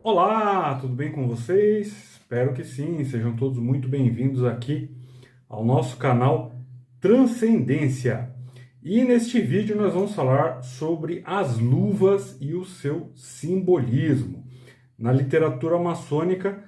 Olá, tudo bem com vocês? Espero que sim, sejam todos muito bem-vindos aqui ao nosso canal Transcendência. E neste vídeo nós vamos falar sobre as luvas e o seu simbolismo. Na literatura maçônica,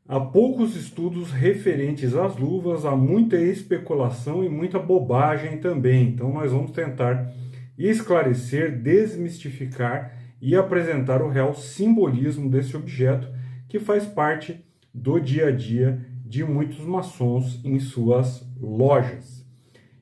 há poucos estudos referentes às luvas, há muita especulação e muita bobagem também. Então nós vamos tentar esclarecer, desmistificar e apresentar o real simbolismo desse objeto que faz parte do dia a dia de muitos maçons em suas lojas.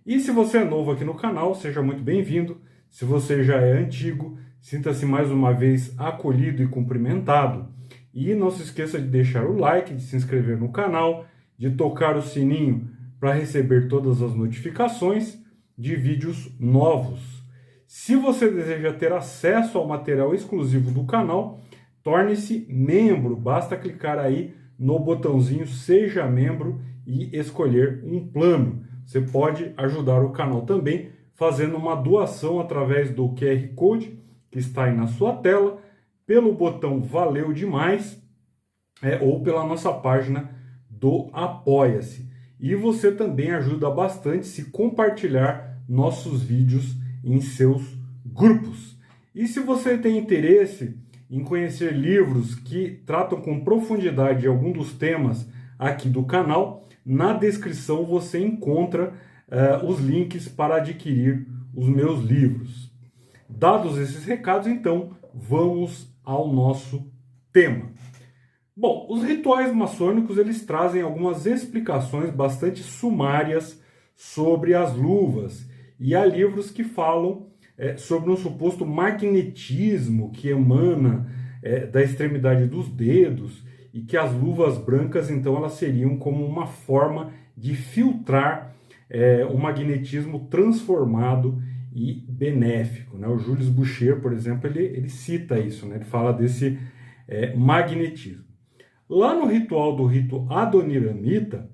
E se você é novo aqui no canal, seja muito bem-vindo. Se você já é antigo, sinta-se mais uma vez acolhido e cumprimentado. E não se esqueça de deixar o like, de se inscrever no canal, de tocar o sininho para receber todas as notificações de vídeos novos. Se você deseja ter acesso ao material exclusivo do canal, torne-se membro. Basta clicar aí no botãozinho Seja Membro e escolher um plano. Você pode ajudar o canal também fazendo uma doação através do QR Code que está aí na sua tela, pelo botão Valeu Demais, ou pela nossa página do Apoia-se. E você também ajuda bastante se compartilhar nossos vídeos em seus grupos. E se você tem interesse em conhecer livros que tratam com profundidade algum dos temas aqui do canal, na descrição você encontra os links para adquirir os meus livros. Dados esses recados, então, vamos ao nosso tema. Bom, os rituais maçônicos eles trazem algumas explicações bastante sumárias sobre as luvas. E há livros que falam sobre um suposto magnetismo que emana da extremidade dos dedos e que as luvas brancas, então, elas seriam como uma forma de filtrar o magnetismo transformado e benéfico, né? O Julius Boucher, por exemplo, ele cita isso, né? Ele fala desse magnetismo. Lá no ritual do rito Adoniramita,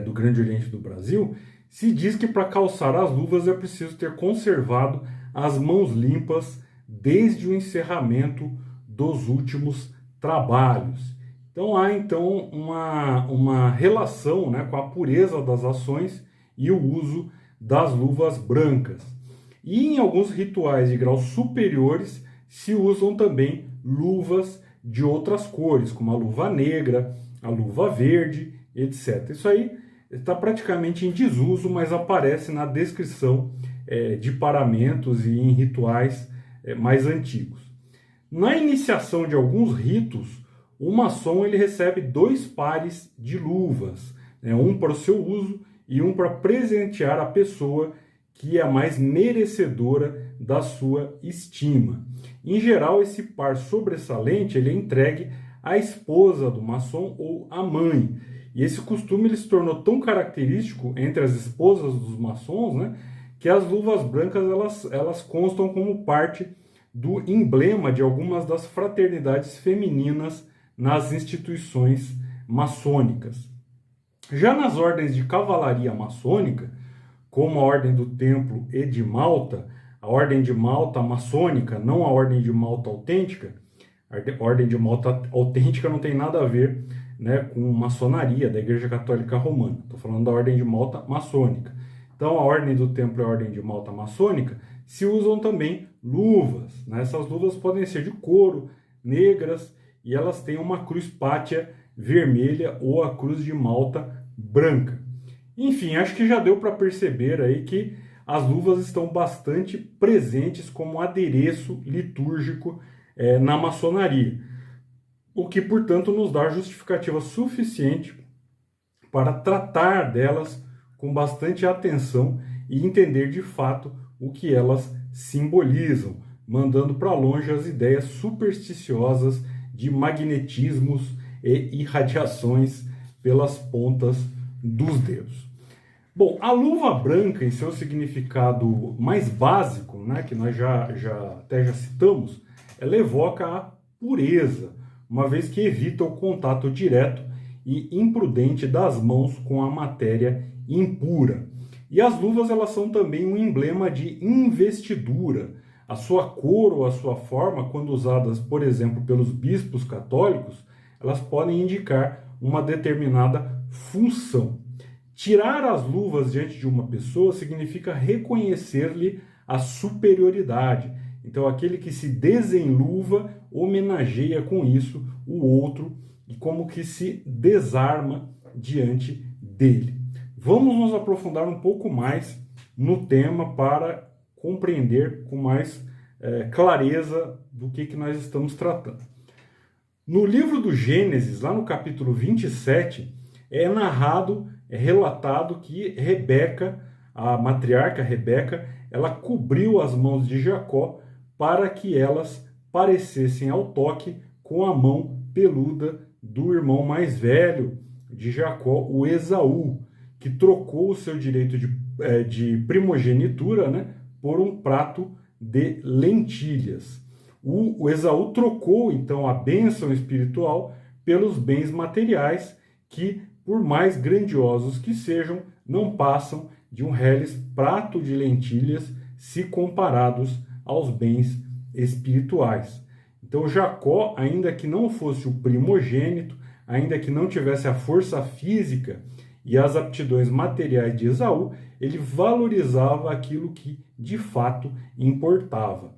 do Grande Oriente do Brasil, se diz que para calçar as luvas é preciso ter conservado as mãos limpas desde o encerramento dos últimos trabalhos. Então há então uma relação, né, com a pureza das ações e o uso das luvas brancas. E em alguns rituais de graus superiores se usam também luvas de outras cores, como a luva negra, a luva verde, etc. Isso aí está praticamente em desuso, mas aparece na descrição de paramentos e em rituais mais antigos. Na iniciação de alguns ritos, o maçom ele recebe 2 pares de luvas, né, um para o seu uso e um para presentear a pessoa que é a mais merecedora da sua estima. Em geral, esse par sobressalente ele é entregue à esposa do maçom ou à mãe. E esse costume ele se tornou tão característico entre as esposas dos maçons, né, que as luvas brancas elas constam como parte do emblema de algumas das fraternidades femininas nas instituições maçônicas. Já nas ordens de cavalaria maçônica, como a Ordem do Templo e de Malta, a Ordem de Malta maçônica, não a Ordem de Malta autêntica, a Ordem de Malta autêntica não tem nada a ver, né, com maçonaria da Igreja Católica Romana. Estou falando da Ordem de Malta maçônica. Então, a Ordem do Templo e a Ordem de Malta maçônica se usam também luvas, né? Essas luvas podem ser de couro, negras, e elas têm uma cruz pátia vermelha ou a cruz de Malta branca. Enfim, acho que já deu para perceber aí que as luvas estão bastante presentes como adereço litúrgico na maçonaria, o que, portanto, nos dá justificativa suficiente para tratar delas com bastante atenção e entender de fato o que elas simbolizam, mandando para longe as ideias supersticiosas de magnetismos e irradiações pelas pontas dos dedos. Bom, a luva branca, em seu significado mais básico, né, que nós até já citamos, ela evoca a pureza, uma vez que evita o contato direto e imprudente das mãos com a matéria impura. E as luvas elas são também um emblema de investidura, a sua cor ou a sua forma, quando usadas, por exemplo, pelos bispos católicos, elas podem indicar uma determinada função. Tirar as luvas diante de uma pessoa significa reconhecer-lhe a superioridade. Então, aquele que se desenluva homenageia com isso o outro e como que se desarma diante dele. Vamos nos aprofundar um pouco mais no tema para compreender com mais clareza do que nós estamos tratando. No livro do Gênesis, lá no capítulo 27, é relatado que Rebeca, a matriarca Rebeca, ela cobriu as mãos de Jacó para que elas parecessem ao toque com a mão peluda do irmão mais velho de Jacó, o Esaú, que trocou o seu direito de primogenitura, né, por um prato de lentilhas. O Esaú trocou, então, a bênção espiritual pelos bens materiais que, por mais grandiosos que sejam, não passam de um reles prato de lentilhas se comparados aos bens espirituais. Então Jacó, ainda que não fosse o primogênito, ainda que não tivesse a força física e as aptidões materiais de Esaú, ele valorizava aquilo que de fato importava.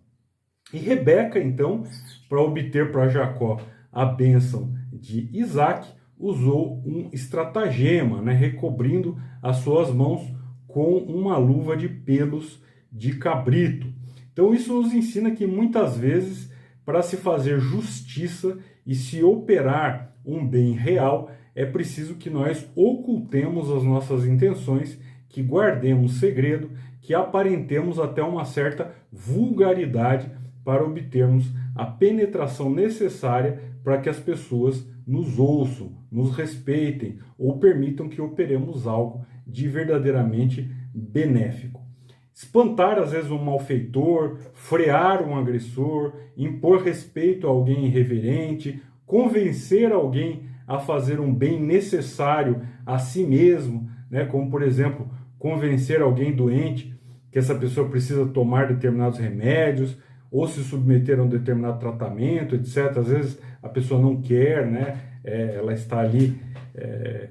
E Rebeca, então, para obter para Jacó a bênção de Isaac, usou um estratagema, né, recobrindo as suas mãos com uma luva de pelos de cabrito. Então isso nos ensina que muitas vezes, para se fazer justiça e se operar um bem real, é preciso que nós ocultemos as nossas intenções, que guardemos segredo, que aparentemos até uma certa vulgaridade para obtermos a penetração necessária para que as pessoas nos ouçam, nos respeitem ou permitam que operemos algo de verdadeiramente benéfico. Espantar, às vezes, um malfeitor, frear um agressor, impor respeito a alguém irreverente, convencer alguém a fazer um bem necessário a si mesmo, né? Como, por exemplo, convencer alguém doente que essa pessoa precisa tomar determinados remédios ou se submeter a um determinado tratamento, etc. Às vezes a pessoa não quer, né? Ela está ali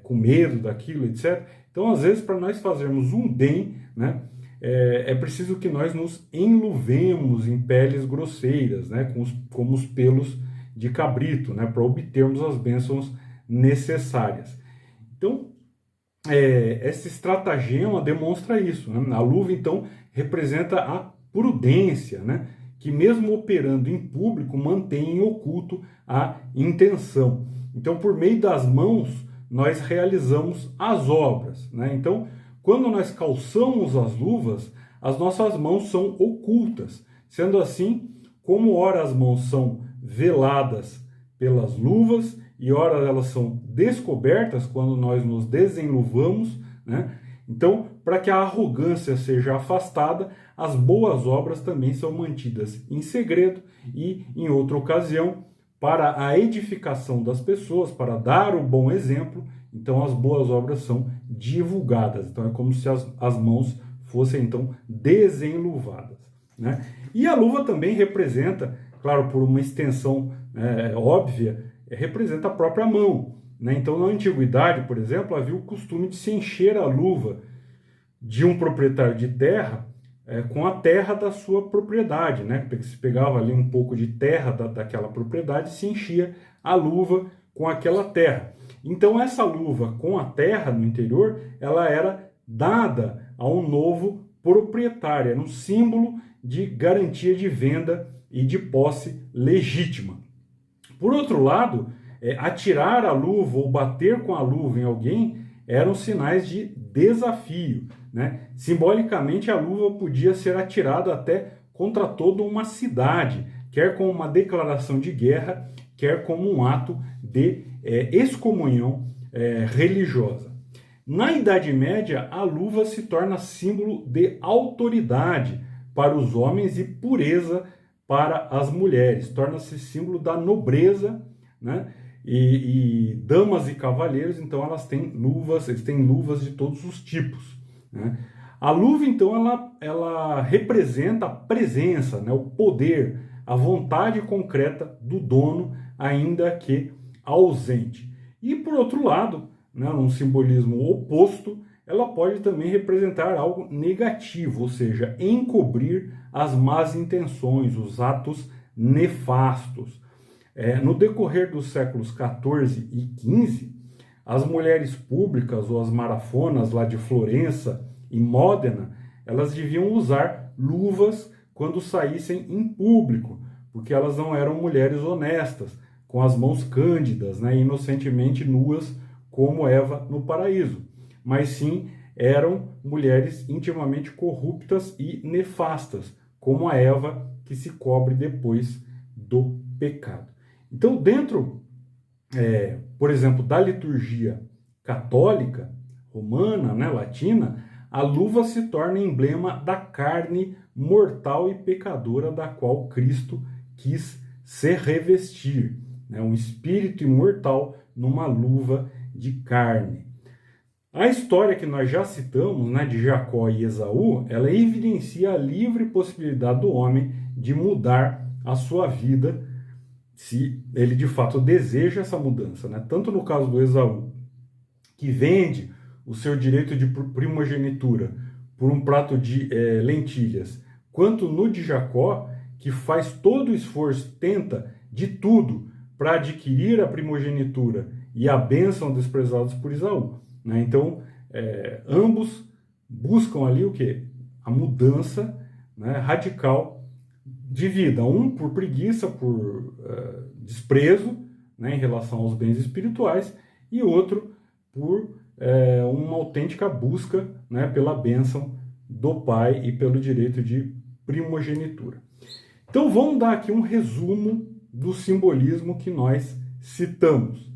com medo daquilo, etc. Então, às vezes, para nós fazermos um bem, né? É preciso que nós nos enluvemos em peles grosseiras, né, como os pelos de cabrito, né, para obtermos as bênçãos necessárias. Então, esse estratagema demonstra isso, né? A luva, então, representa a prudência, né, que mesmo operando em público, mantém em oculto a intenção. Então, por meio das mãos, nós realizamos as obras, né? Então, quando nós calçamos as luvas, as nossas mãos são ocultas. Sendo assim, como ora as mãos são veladas pelas luvas e ora elas são descobertas quando nós nos desenluvamos, né? Então, para que a arrogância seja afastada, as boas obras também são mantidas em segredo e, em outra ocasião, para a edificação das pessoas, para dar o bom exemplo. Então, as boas obras são divulgadas. Então, é como se as mãos fossem, então, desenluvadas, né? E a luva também representa, claro, por uma extensão óbvia, representa a própria mão, né? Então, na antiguidade, por exemplo, havia o costume de se encher a luva de um proprietário de terra com a terra da sua propriedade, né? Se pegava ali um pouco de terra daquela propriedade e se enchia a luva com aquela terra. Então essa luva com a terra no interior, ela era dada a um novo proprietário, era um símbolo de garantia de venda e de posse legítima. Por outro lado, atirar a luva ou bater com a luva em alguém eram sinais de desafio, né? Simbolicamente, a luva podia ser atirada até contra toda uma cidade, quer como uma declaração de guerra, quer como um ato de excomunhão religiosa. Na Idade Média, a luva se torna símbolo de autoridade para os homens e pureza para as mulheres. Torna-se símbolo da nobreza, né? E damas e cavalheiros, então eles têm luvas de todos os tipos, né? A luva, então, ela representa a presença, né, o poder, a vontade concreta do dono, ainda que ausente. E, por outro lado, né, num simbolismo oposto, ela pode também representar algo negativo, ou seja, encobrir as más intenções, os atos nefastos. No decorrer dos séculos XIV e XV, as mulheres públicas ou as marafonas lá de Florença e Módena, elas deviam usar luvas quando saíssem em público, porque elas não eram mulheres honestas, com as mãos cândidas, né, inocentemente nuas, como Eva no paraíso, mas sim eram mulheres intimamente corruptas e nefastas, como a Eva que se cobre depois do pecado. Então, dentro, por exemplo, da liturgia católica, romana, né, latina, a luva se torna emblema da carne mortal e pecadora da qual Cristo quis se revestir, né, um espírito imortal numa luva de carne. A história que nós já citamos, né, de Jacó e Esaú, ela evidencia a livre possibilidade do homem de mudar a sua vida, se ele de fato deseja essa mudança, né? Tanto no caso do Esaú, que vende o seu direito de primogenitura por um prato de lentilhas, quanto no de Jacó, que faz todo o esforço, tenta de tudo para adquirir a primogenitura e a bênção desprezados por Esaú, né? Então, ambos buscam ali o quê? A mudança, né, radical de vida, um por preguiça, por desprezo, né, em relação aos bens espirituais, e outro por uma autêntica busca, né, pela bênção do pai e pelo direito de primogenitura. Então vamos dar aqui um resumo do simbolismo que nós citamos.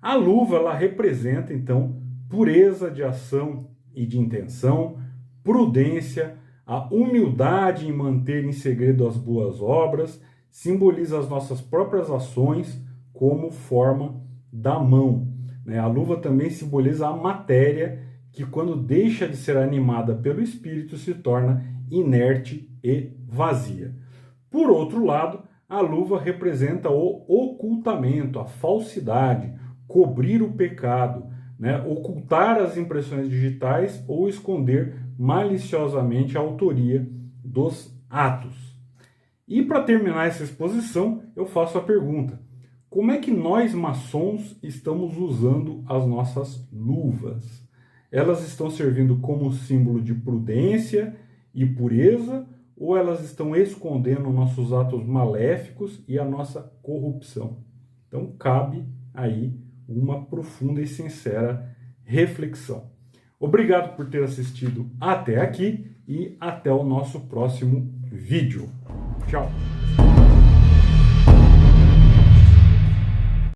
A luva, ela representa então pureza de ação e de intenção, prudência, a humildade em manter em segredo as boas obras, simboliza as nossas próprias ações como forma da mão, né? A luva também simboliza a matéria que, quando deixa de ser animada pelo espírito, se torna inerte e vazia. Por outro lado, a luva representa o ocultamento, a falsidade, cobrir o pecado, né? Ocultar as impressões digitais ou esconder maliciosamente a autoria dos atos. E para terminar essa exposição, eu faço a pergunta: como é que nós maçons estamos usando as nossas luvas? Elas estão servindo como símbolo de prudência e pureza, ou elas estão escondendo nossos atos maléficos e a nossa corrupção? Então cabe aí uma profunda e sincera reflexão. Obrigado por ter assistido até aqui e até o nosso próximo vídeo. Tchau!